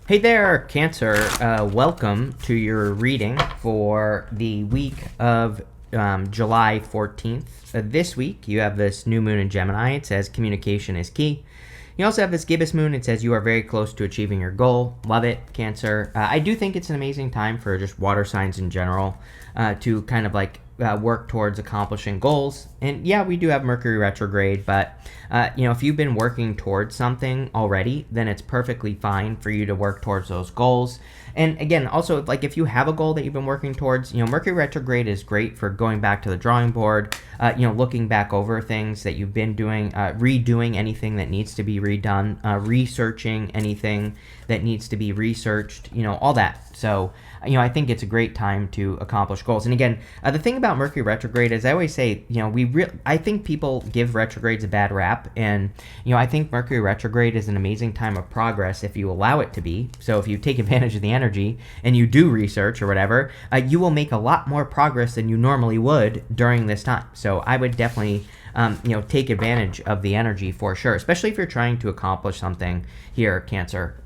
Hey there, Cancer. Welcome to your reading for the week of July 14th. This week, you have this new moon in Gemini. It says communication is key. You also have this gibbous moon. It says you are very close to achieving your goal. Love it, Cancer. I do think it's an amazing time for just water signs in general to kind of like work towards accomplishing goals. And yeah, we do have Mercury retrograde, but if you've been working towards something already, then it's perfectly fine for you to work towards those goals. And again, also, like if you have a goal that you've been working towards, Mercury retrograde is great for going back to the drawing board, looking back over things that you've been doing, redoing anything that needs to be redone, researching anything that needs to be researched, all that. So, I think it's a great time to accomplish goals. And again, the thing about Mercury retrograde is I always say, I think people give retrogrades a bad rap. And, I think Mercury retrograde is an amazing time of progress if you allow it to be. So if you take advantage of the energy and you do research or whatever, you will make a lot more progress than you normally would during this time. So I would definitely take advantage of the energy for sure, especially if you're trying to accomplish something here, Cancer.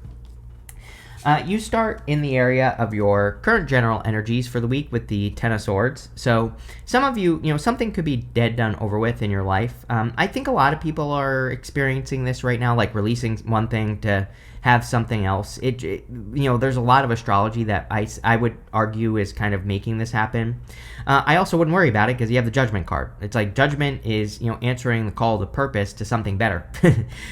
You start in the area of your current general energies for the week with the Ten of Swords. So some of you, something could be dead, done, over with in your life. I think a lot of people are experiencing this right now, like releasing one thing to have something else. There's a lot of astrology that I would argue is kind of making this happen. I also wouldn't worry about it because you have the Judgment card. It's like Judgment is, answering the call to purpose to something better.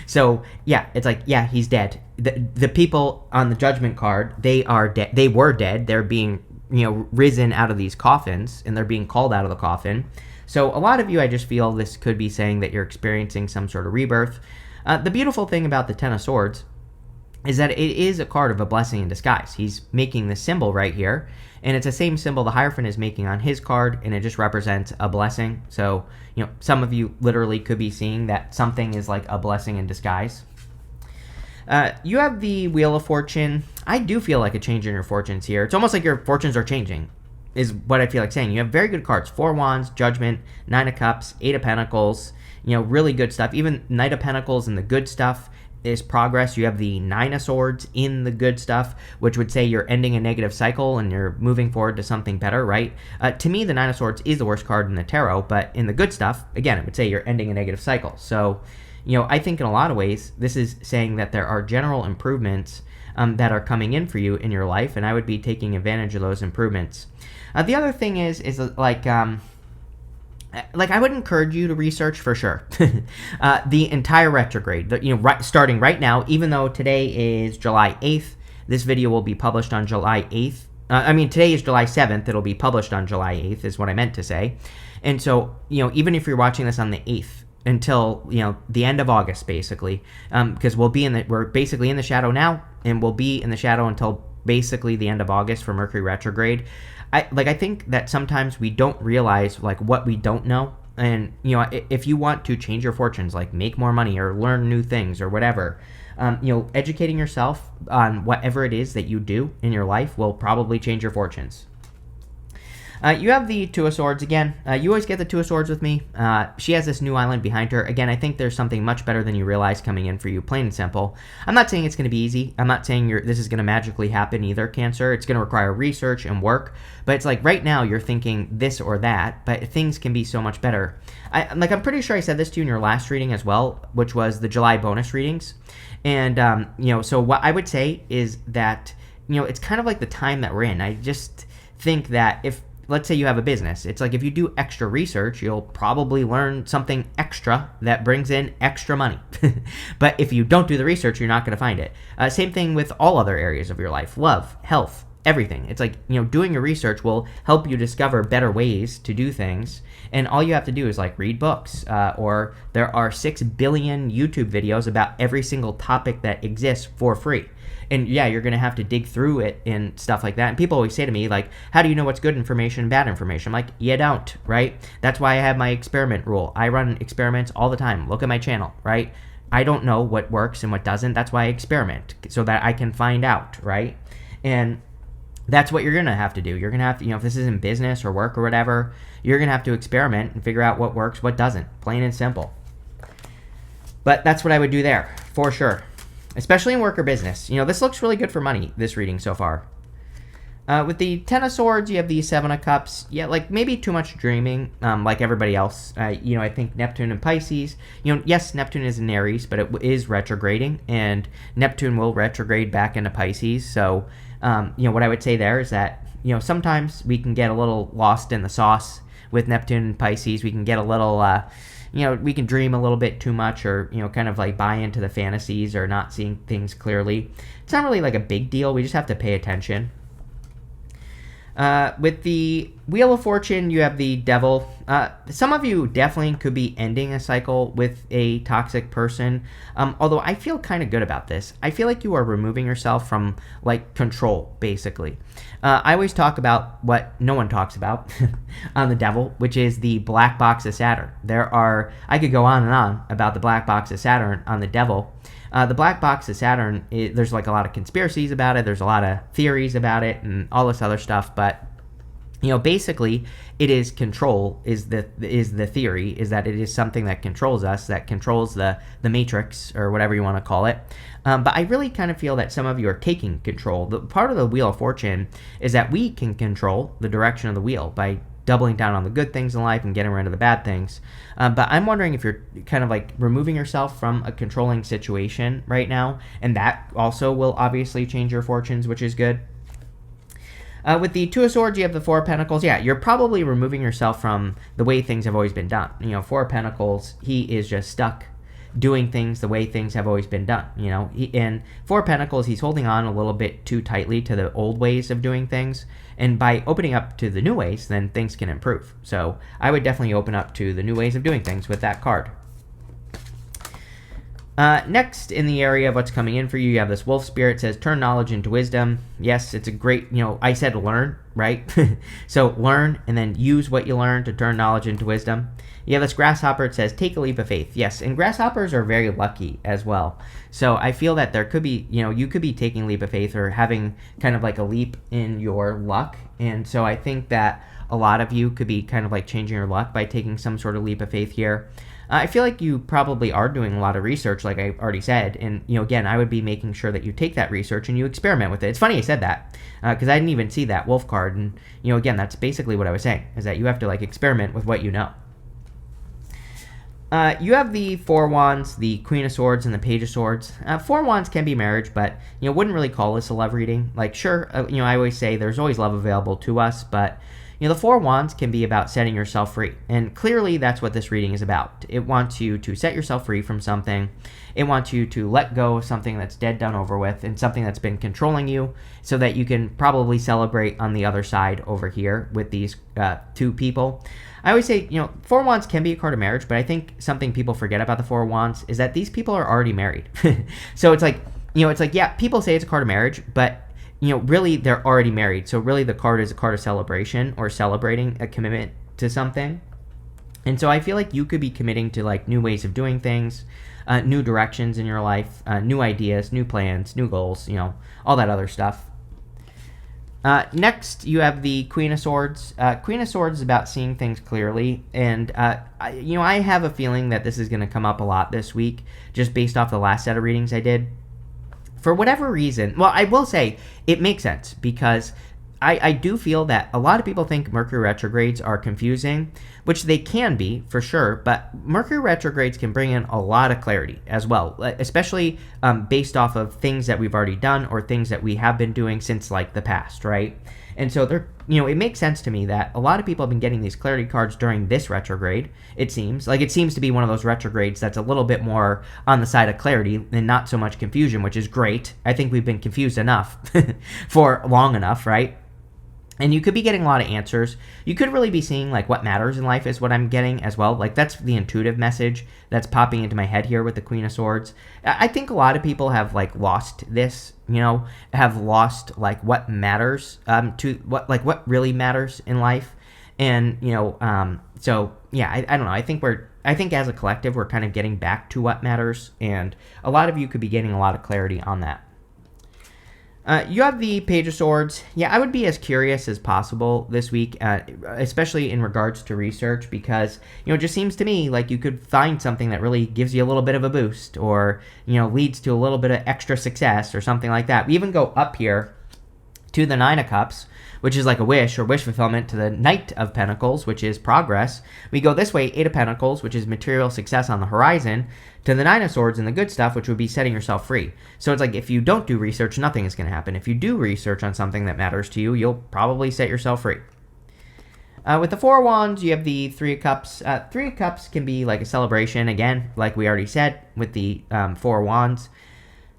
So yeah, it's like, yeah, he's dead. The people on the Judgment card, they are dead. They were dead. They're being, risen out of these coffins, and they're being called out of the coffin. So a lot of you, I just feel this could be saying that you're experiencing some sort of rebirth. The beautiful thing about the Ten of Swords is that it is a card of a blessing in disguise. He's making the symbol right here, and it's the same symbol the Hierophant is making on his card, and it just represents a blessing. So, some of you literally could be seeing that something is like a blessing in disguise. You have the Wheel of Fortune. I do feel like a change in your fortunes here. It's almost like your fortunes are changing, is what I feel like saying. You have very good cards. Four Wands, Judgment, Nine of Cups, Eight of Pentacles. Really good stuff. Even Knight of Pentacles and the good stuff is progress. You have the Nine of Swords in the good stuff, which would say you're ending a negative cycle and you're moving forward to something better, right? To me, the Nine of Swords is the worst card in the tarot, but in the good stuff, again, it would say you're ending a negative cycle. So, I think in a lot of ways, this is saying that there are general improvements that are coming in for you in your life, and I would be taking advantage of those improvements. The other thing is like I would encourage you to research for sure. The entire retrograde, starting right now, even though today is July 8th, this video will be published on July 8th. Today is July 7th. It'll be published on July 8th is what I meant to say. And so, even if you're watching this on the 8th until, the end of August, basically, because we're basically in the shadow now, and we'll be in the shadow until basically the end of August for Mercury retrograde. I think that sometimes we don't realize like what we don't know. And, if you want to change your fortunes, like make more money or learn new things or whatever, educating yourself on whatever it is that you do in your life will probably change your fortunes. You have the Two of Swords again. You always get the Two of Swords with me. She has this new island behind her. Again, I think there's something much better than you realize coming in for you, plain and simple. I'm not saying it's going to be easy. I'm not saying this is going to magically happen either, Cancer. It's going to require research and work. But it's like right now you're thinking this or that, but things can be so much better. I'm pretty sure I said this to you in your last reading as well, which was the July bonus readings. And, so what I would say is that, it's kind of like the time that we're in. I just think that let's say you have a business. It's like if you do extra research, you'll probably learn something extra that brings in extra money. But if you don't do the research, you're not going to find it. Same thing with all other areas of your life. Love, health, everything. It's like, doing your research will help you discover better ways to do things. And all you have to do is like read books, or there are 6 billion YouTube videos about every single topic that exists for free. And yeah, you're going to have to dig through it and stuff like that. And people always say to me, like, how do you know what's good information and bad information? I'm like, you don't, right? That's why I have my experiment rule. I run experiments all the time. Look at my channel, right? I don't know what works and what doesn't. That's why I experiment, so that I can find out, right? And that's what you're going to have to do. You're going to have to, if this is in business or work or whatever, you're going to have to experiment and figure out what works, what doesn't. Plain and simple. But that's what I would do there, for sure. especially in work or business. This looks really good for money, this reading so far. With the Ten of Swords, you have the Seven of Cups. Yeah, like maybe too much dreaming, like everybody else. I think Neptune and Pisces. Yes, Neptune is in Aries, but it is retrograding, and Neptune will retrograde back into Pisces. So, what I would say there is that sometimes we can get a little lost in the sauce with Neptune and Pisces. We can get a little, we can dream a little bit too much, or kind of like buy into the fantasies or not seeing things clearly. It's not really like a big deal. We just have to pay attention. With the Wheel of Fortune, you have the Devil. Some of you definitely could be ending a cycle with a toxic person, although I feel kind of good about this. I feel like you are removing yourself from, like, control, basically. I always talk about what no one talks about on the Devil, which is the black box of Saturn. I could go on and on about the black box of Saturn on the Devil. The black box of Saturn, there's like a lot of conspiracies about it. There's a lot of theories about it and all this other stuff. But, basically it is control is the theory, is that it is something that controls us, that controls the matrix, or whatever you want to call it. But I really kind of feel that some of you are taking control. The part of the Wheel of Fortune is that we can control the direction of the wheel by doubling down on the good things in life and getting rid of the bad things. But I'm wondering if you're kind of like removing yourself from a controlling situation right now, and that also will obviously change your fortunes, which is good. With the Two of Swords, you have the Four of Pentacles. Yeah, you're probably removing yourself from the way things have always been done. Four of Pentacles, he is just stuck doing things the way things have always been done. In Four of Pentacles, he's holding on a little bit too tightly to the old ways of doing things. And by opening up to the new ways, then things can improve. So I would definitely open up to the new ways of doing things with that card. Next, in the area of what's coming in for you, you have this Wolf Spirit. Says, turn knowledge into wisdom. Yes, it's a great, I said learn, right? So learn and then use what you learn to turn knowledge into wisdom. You have this Grasshopper. It says, take a leap of faith. Yes, and grasshoppers are very lucky as well. So I feel that there could be, you could be taking a leap of faith or having kind of like a leap in your luck. And so I think that a lot of you could be kind of like changing your luck by taking some sort of leap of faith here. I feel like you probably are doing a lot of research, like I already said. And, again, I would be making sure that you take that research and you experiment with it. It's funny I said that because I didn't even see that wolf card. And, again, that's basically what I was saying, is that you have to, like, experiment with what you know. You have the Four Wands, the Queen of Swords, and the Page of Swords. Four Wands can be marriage, but, wouldn't really call this a love reading. Like, sure, I always say there's always love available to us, but the Four Wands can be about setting yourself free. And clearly that's what this reading is about. It wants you to set yourself free from something. It wants you to let go of something that's dead, done, over with, and something that's been controlling you, so that you can probably celebrate on the other side over here with these two people. I always say, Four Wands can be a card of marriage, but I think something people forget about the Four Wands is that these people are already married. So it's like, yeah, people say it's a card of marriage, but really they're already married. So really the card is a card of celebration, or celebrating a commitment to something. And so I feel like you could be committing to like new ways of doing things, new directions in your life, new ideas, new plans, new goals, all that other stuff. Next, you have the Queen of Swords. Queen of Swords is about seeing things clearly. And, I have a feeling that this is going to come up a lot this week, just based off the last set of readings I did. For whatever reason, well, I will say it makes sense, because I do feel that a lot of people think Mercury retrogrades are confusing, which they can be for sure, but Mercury retrogrades can bring in a lot of clarity as well, especially based off of things that we've already done or things that we have been doing since like the past, right? And so it makes sense to me that a lot of people have been getting these clarity cards during this retrograde. It seems to be one of those retrogrades that's a little bit more on the side of clarity and not so much confusion, which is great. I think we've been confused enough for long enough, right? And you could be getting a lot of answers. You could really be seeing like what matters in life is what I'm getting as well. Like that's the intuitive message that's popping into my head here with the Queen of Swords. I think a lot of people have like lost this, have lost like what matters to what really matters in life. And, so yeah, I don't know. I think as a collective, we're kind of getting back to what matters. And a lot of you could be getting a lot of clarity on that. You have the Page of Swords. Yeah, I would be as curious as possible this week, especially in regards to research, because, it just seems to me like you could find something that really gives you a little bit of a boost, or, leads to a little bit of extra success or something like that. We even go up here to the Nine of Cups, which is like a wish or wish fulfillment, to the Knight of Pentacles, which is progress. We go this way, Eight of Pentacles, which is material success on the horizon, to the Nine of Swords and the good stuff, which would be setting yourself free. So it's like if you don't do research, nothing is going to happen. If you do research on something that matters to you, you'll probably set yourself free. With the Four of Wands, you have the Three of Cups. Three of Cups can be like a celebration, again, like we already said, with the Four of Wands.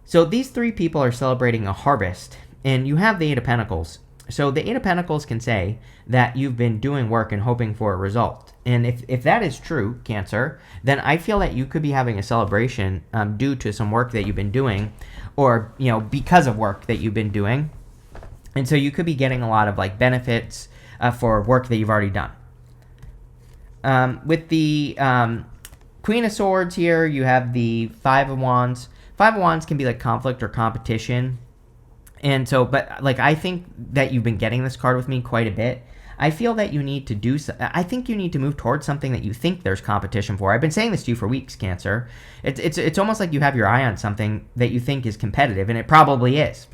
So these three people are celebrating a harvest, and you have the Eight of Pentacles. So the Eight of Pentacles can say that you've been doing work and hoping for a result. And if that is true, Cancer, then I feel that you could be having a celebration due to some work that you've been doing, or, because of work that you've been doing. And so you could be getting a lot of like benefits for work that you've already done. With the Queen of Swords here, you have the Five of Wands. Five of Wands can be like conflict or competition. And so, but like, I think that you've been getting this card with me quite a bit. I feel that you need to do so. I think you need to move towards something that you think there's competition for. I've been saying this to you for weeks, Cancer. It's almost like you have your eye on something that you think is competitive, and it probably is.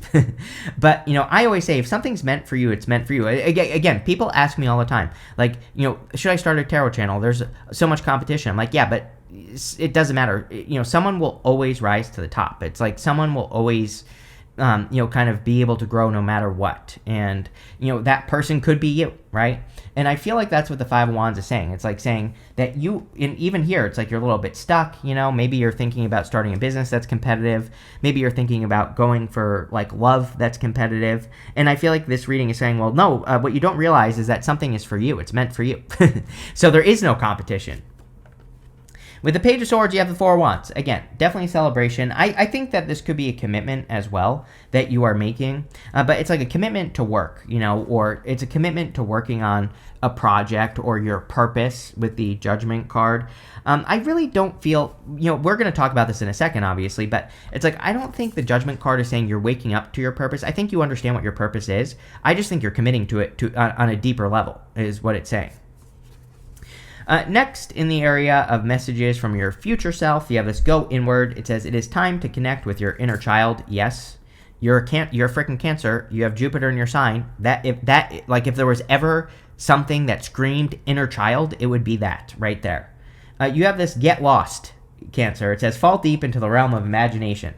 But, I always say if something's meant for you, it's meant for you. Again, people ask me all the time, like, should I start a tarot channel? There's so much competition. I'm like, yeah, but it doesn't matter. Someone will always rise to the top. It's like someone will always kind of be able to grow no matter what. And, that person could be you, right? And I feel like that's what the Five of Wands is saying. It's like saying that you, and even here, it's like you're a little bit stuck, maybe you're thinking about starting a business that's competitive. Maybe you're thinking about going for like love that's competitive. And I feel like this reading is saying, well, no, what you don't realize is that something is for you. It's meant for you. So there is no competition. With the Page of Swords, you have the Four of Wands. Again, definitely celebration. I think that this could be a commitment as well that you are making. But it's like a commitment to work, or it's a commitment to working on a project or your purpose with the Judgment card. I really don't feel, we're going to talk about this in a second, obviously, but it's like I don't think the Judgment card is saying you're waking up to your purpose. I think you understand what your purpose is. I just think you're committing to it on a deeper level is what it's saying. Next, in the area of messages from your future self, you have this go inward. It says, it is time to connect with your inner child. Yes, you're a freaking Cancer. You have Jupiter in your sign. If there was ever something that screamed inner child, it would be that right there. You have this get lost, Cancer. It says, fall deep into the realm of imagination.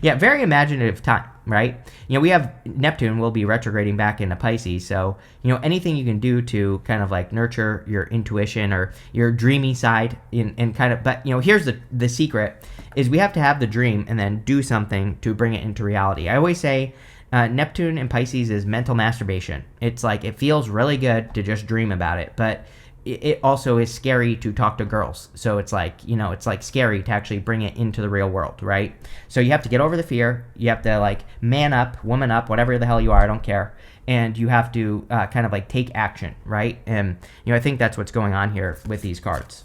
Yeah, very imaginative time, right? We have Neptune will be retrograding back into Pisces, so, anything you can do to kind of like nurture your intuition or your dreamy side and kind of, but, here's the secret is we have to have the dream and then do something to bring it into reality. I always say Neptune and Pisces is mental masturbation. It's like, it feels really good to just dream about it, but it also is scary to talk to girls. So it's like, it's like scary to actually bring it into the real world, right? So you have to get over the fear. You have to like man up, woman up, whatever the hell you are, I don't care. And you have to kind of like take action, right? And, I think that's what's going on here with these cards.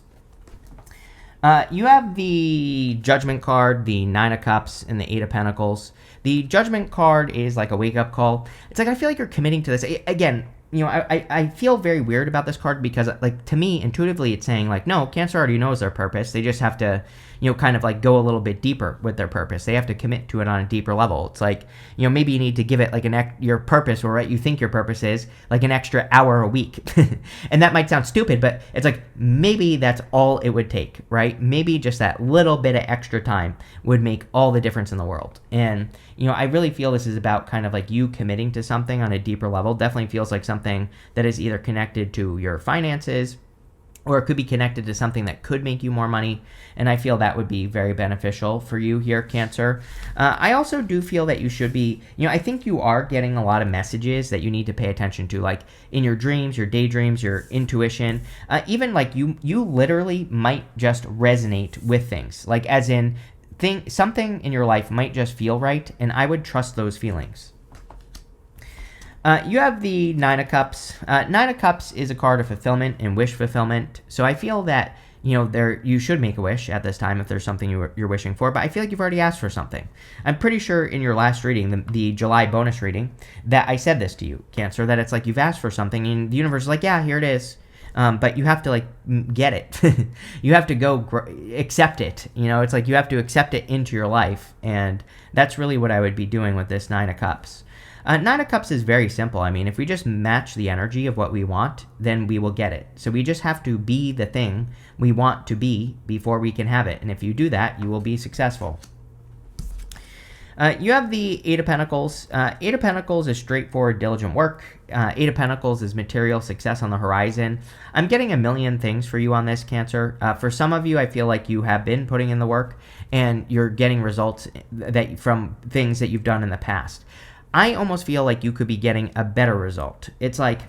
You have the Judgment card, the Nine of Cups, and the Eight of Pentacles. The Judgment card is like a wake-up call. It's like I feel like you're committing to this. Again, I feel very weird about this card because, like, to me, intuitively, it's saying, like, no, Cancer already knows their purpose. They just have to, kind of, like, go a little bit deeper with their purpose. They have to commit to it on a deeper level. It's like, maybe you need to give it, like, your purpose, or what you think your purpose is, like, an extra hour a week. And that might sound stupid, but it's like, maybe that's all it would take, right? Maybe just that little bit of extra time would make all the difference in the world. And, I really feel this is about kind of like you committing to something on a deeper level. Definitely feels like something that is either connected to your finances, or it could be connected to something that could make you more money. And I feel that would be very beneficial for you here, Cancer. I also do feel that you should be, I think you are getting a lot of messages that you need to pay attention to, like in your dreams, your daydreams, your intuition. Even like you literally might just resonate with things, like as in something in your life might just feel right, and I would trust those feelings. You have the Nine of Cups. Nine of Cups is a card of fulfillment and wish fulfillment. So I feel that you should make a wish at this time if there's something you're wishing for, but I feel like you've already asked for something. I'm pretty sure in your last reading, the July bonus reading, that I said this to you, Cancer, that it's like you've asked for something and the universe is like, yeah, here it is. But you have to like get it. You have to go accept it. It's like you have to accept it into your life. And that's really what I would be doing with this Nine of Cups. Nine of Cups is very simple. I mean, if we just match the energy of what we want, then we will get it. So we just have to be the thing we want to be before we can have it. And if you do that, you will be successful. You have the Eight of Pentacles. Eight of Pentacles is straightforward, diligent work. Eight of Pentacles is material success on the horizon. I'm getting a million things for you on this, Cancer. For some of you, I feel like you have been putting in the work and you're getting results from things that you've done in the past. I almost feel like you could be getting a better result. It's like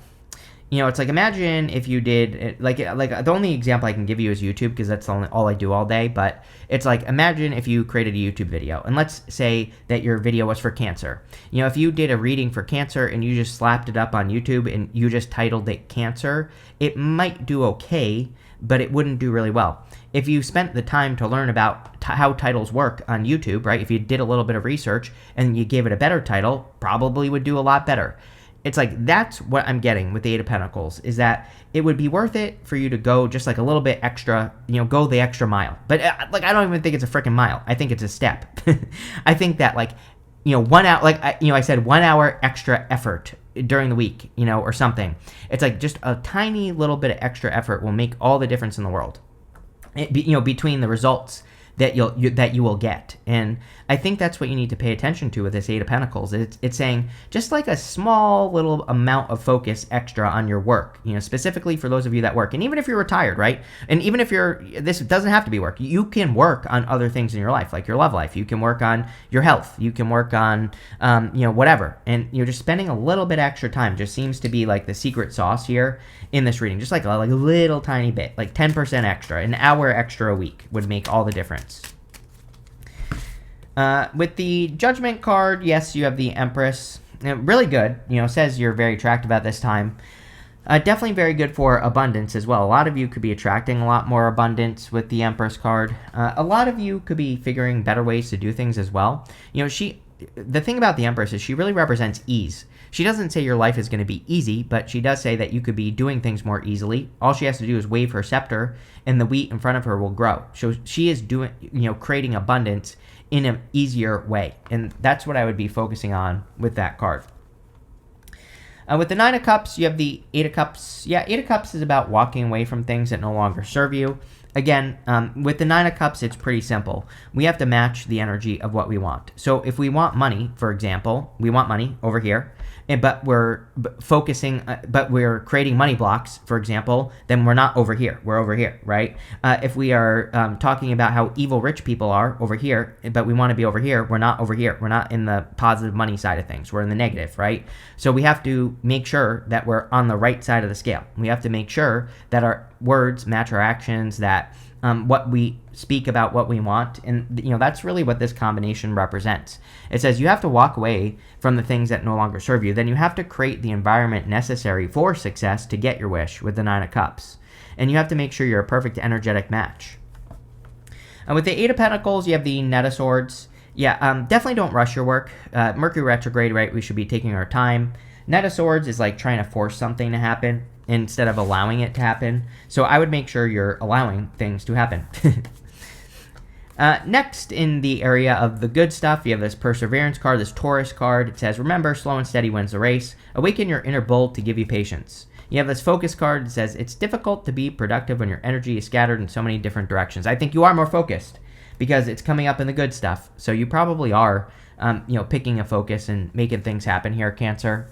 imagine if you did like the only example I can give you is YouTube, because that's all I do all day. But it's like, imagine if you created a YouTube video, and let's say that your video was for Cancer. If you did a reading for Cancer and you just slapped it up on YouTube and you just titled it Cancer, it might do okay, but it wouldn't do really well. If you spent the time to learn about how titles work on YouTube, right? If you did a little bit of research and you gave it a better title, probably would do a lot better. It's like, that's what I'm getting with the Eight of Pentacles, is that it would be worth it for you to go just like a little bit extra, go the extra mile. But I don't even think it's a freaking mile. I think it's a step. I think that 1 hour, I said 1 hour extra effort during the week, or something. It's like just a tiny little bit of extra effort will make all the difference in the world. Between the results that you will get. And I think that's what you need to pay attention to with this Eight of Pentacles. It's saying just like a small little amount of focus extra on your work, specifically for those of you that work. And even if you're retired, right? And even if this doesn't have to be work. You can work on other things in your life, like your love life. You can work on your health. You can work on, whatever. And just spending a little bit extra time just seems to be like the secret sauce here in this reading. Just like a little tiny bit, like 10% extra, an hour extra a week would make all the difference. With the Judgment card, yes, you have the Empress. Really good. Says you're very attractive at this time. Definitely very good for abundance as well. A lot of you could be attracting a lot more abundance with the Empress card. A lot of you could be figuring better ways to do things as well. The thing about the Empress is she really represents ease. She doesn't say your life is going to be easy, but she does say that you could be doing things more easily. All she has to do is wave her scepter, and the wheat in front of her will grow. So she is creating abundance in an easier way, and that's what I would be focusing on with that card. With the Nine of Cups, you have the Eight of Cups. Yeah, Eight of Cups is about walking away from things that no longer serve you. Again, with the Nine of Cups, it's pretty simple. We have to match the energy of what we want. So if we want money, for example, we want money over here, but we're creating money blocks, for example, then we're not over here. We're over here, right? If we are talking about how evil rich people are over here, but we want to be over here, we're not over here. We're not in the positive money side of things. We're in the negative, right? So we have to make sure that we're on the right side of the scale. We have to make sure that our words match our actions, that what we speak about what we want. And that's really what this combination represents. It says you have to walk away from the things that no longer serve you. Then you have to create the environment necessary for success to get your wish with the Nine of Cups. And you have to make sure you're a perfect energetic match. And with the Eight of Pentacles, you have the Knight of Swords. Yeah, definitely don't rush your work. Mercury retrograde, right? We should be taking our time. Knight of Swords is like trying to force something to happen instead of allowing it to happen. So I would make sure you're allowing things to happen. Next, in the area of the good stuff, you have this Perseverance card, this Taurus card. It says, remember, slow and steady wins the race. Awaken your inner bull to give you patience. You have this Focus card. It says, it's difficult to be productive when your energy is scattered in so many different directions. I think you are more focused because it's coming up in the good stuff. So you probably are, picking a focus and making things happen here, Cancer.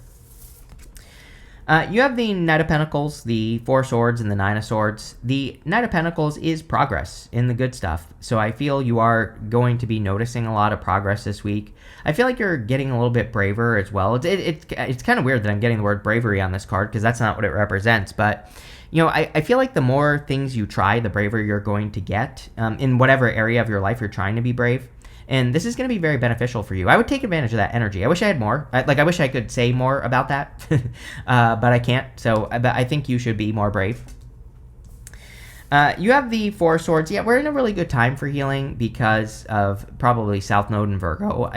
You have the Knight of Pentacles, the Four Swords, and the Nine of Swords. The Knight of Pentacles is progress in the good stuff. So I feel you are going to be noticing a lot of progress this week. I feel like you're getting a little bit braver as well. It's kind of weird that I'm getting the word bravery on this card because that's not what it represents. But, I feel like the more things you try, the braver you're going to get in whatever area of your life you're trying to be brave. And this is going to be very beneficial for you. I would take advantage of that energy. I wish I had more. I wish I could say more about that, but I can't. But I think you should be more brave. You have the Four of Swords. Yeah, we're in a really good time for healing because of probably South Node and Virgo.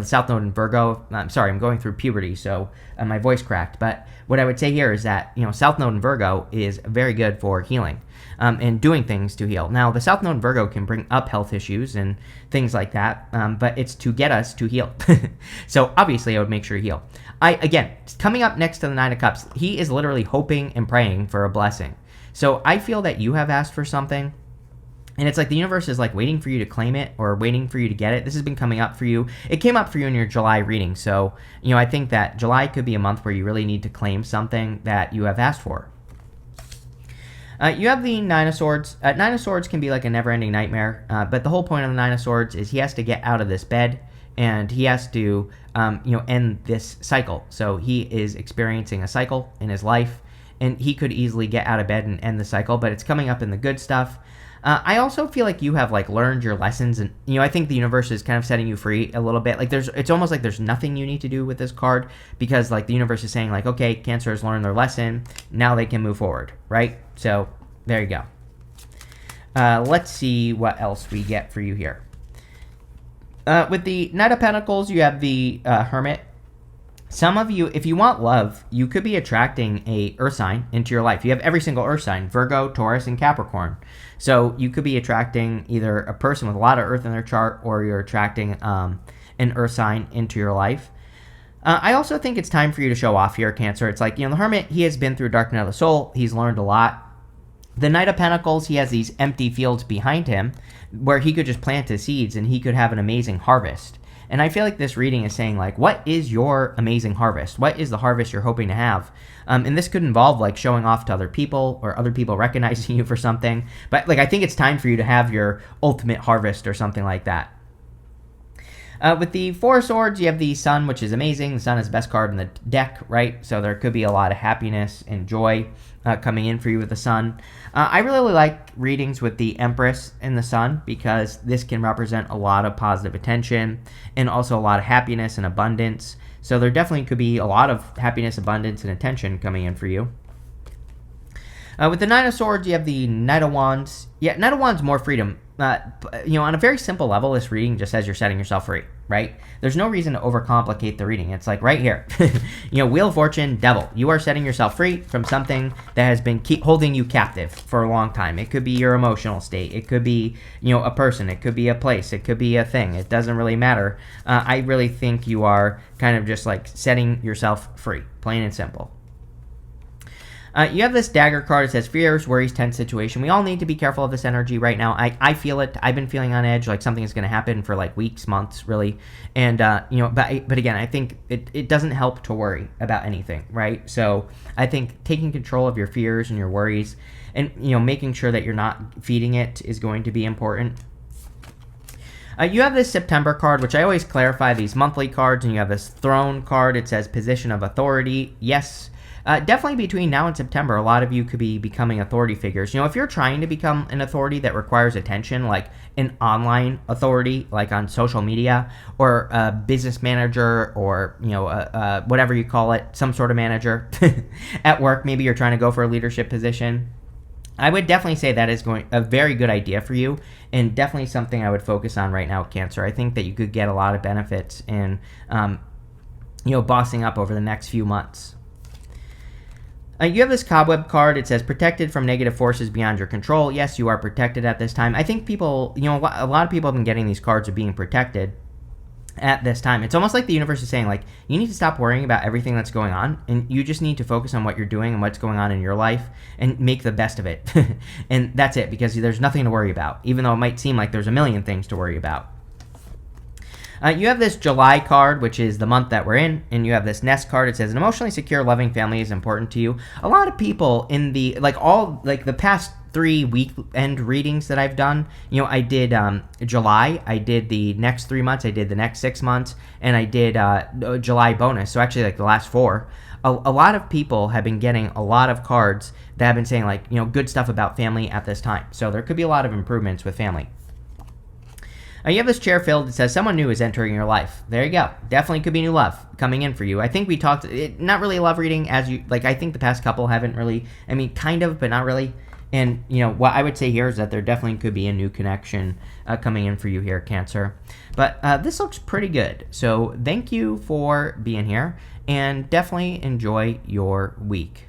South Node and Virgo. I'm sorry, I'm going through puberty, so my voice cracked. But what I would say here is that South Node and Virgo is very good for healing and doing things to heal. Now, the South Node and Virgo can bring up health issues and things like that, but it's to get us to heal. So obviously, I would make sure to heal. Again, coming up next to the Nine of Cups, he is literally hoping and praying for a blessing. So I feel that you have asked for something, and it's like the universe is like waiting for you to claim it or waiting for you to get it. This has been coming up for you. It came up for you in your July reading. So, I think that July could be a month where you really need to claim something that you have asked for. You have the Nine of Swords. Nine of Swords can be like a never-ending nightmare, but the whole point of the Nine of Swords is he has to get out of this bed, and he has to, end this cycle. So he is experiencing a cycle in his life, and he could easily get out of bed and end the cycle, but it's coming up in the good stuff. I also feel like you have learned your lessons, and I think the universe is kind of setting you free a little bit. It's almost like there's nothing you need to do with this card because the universe is saying okay, Cancer has learned their lesson, now they can move forward, right? So there you go. Let's see what else we get for you here. With the Knight of Pentacles, you have the Hermit. Some of you, if you want love, you could be attracting a earth sign into your life. You have every single earth sign, Virgo, Taurus, and Capricorn. So you could be attracting either a person with a lot of earth in their chart, or you're attracting an earth sign into your life. I also think it's time for you to show off here, Cancer. It's the Hermit, he has been through dark night of the soul. He's learned a lot. The Knight of Pentacles, he has these empty fields behind him where he could just plant his seeds and he could have an amazing harvest. And I feel like this reading is saying, what is your amazing harvest? What is the harvest you're hoping to have? And this could involve, showing off to other people or other people recognizing you for something. But, I think it's time for you to have your ultimate harvest or something like that. With the Four of Swords, you have the Sun, which is amazing. The Sun is the best card in the deck, right? So there could be a lot of happiness and joy coming in for you with the Sun. I really like readings with the Empress and the Sun because this can represent a lot of positive attention and also a lot of happiness and abundance. So there definitely could be a lot of happiness, abundance, and attention coming in for you. With the Nine of Swords, you have the Knight of Wands. Yeah, Knight of Wands, more freedom. On a very simple level, this reading just says you're setting yourself free, right? There's no reason to overcomplicate the reading. It's right here. Wheel of Fortune, Devil. You are setting yourself free from something that has been holding you captive for a long time. It could be your emotional state. It could be, a person. It could be a place. It could be a thing. It doesn't really matter. I really think you are kind of just setting yourself free, plain and simple. You have this Dagger card. It says fears, worries, tense situation. We all need to be careful of this energy right now. I feel it. I've been feeling on edge, something is going to happen for weeks, months, really. And, but again, I think it doesn't help to worry about anything, right? So I think taking control of your fears and your worries and, making sure that you're not feeding it is going to be important. You have this September card, which I always clarify these monthly cards, and you have this Throne card. It says position of authority. Yes. Definitely between now and September, a lot of you could be becoming authority figures. If you're trying to become an authority that requires attention, like an online authority, like on social media, or a business manager, or, whatever you call it, some sort of manager at work, maybe you're trying to go for a leadership position, I would definitely say that is a very good idea for you, and definitely something I would focus on right now, Cancer. I think that you could get a lot of benefits in, bossing up over the next few months. You have this Cobweb card. It says protected from negative forces beyond your control. Yes, you are protected at this time. I think people, a lot of people have been getting these cards of being protected at this time. It's almost like the universe is saying, you need to stop worrying about everything that's going on, and you just need to focus on what you're doing and what's going on in your life and make the best of it. And that's it, because there's nothing to worry about, even though it might seem like there's a million things to worry about. You have this July card, which is the month that we're in, and you have this Nest card. It says an emotionally secure, loving family is important to you. A lot of people in the, the past 3 weekend readings that I've done, I did July, I did the next 3 months, I did the next 6 months, and I did July bonus, so actually the last 4. A lot of people have been getting a lot of cards that have been saying good stuff about family at this time. So there could be a lot of improvements with family. You have this chair filled. It says someone new is entering your life. There you go. Definitely could be new love coming in for you. I think we talked, not really a love reading, as you, I think the past couple haven't really, kind of, but not really. And, what I would say here is that there definitely could be a new connection coming in for you here, Cancer. But this looks pretty good. So thank you for being here, and definitely enjoy your week.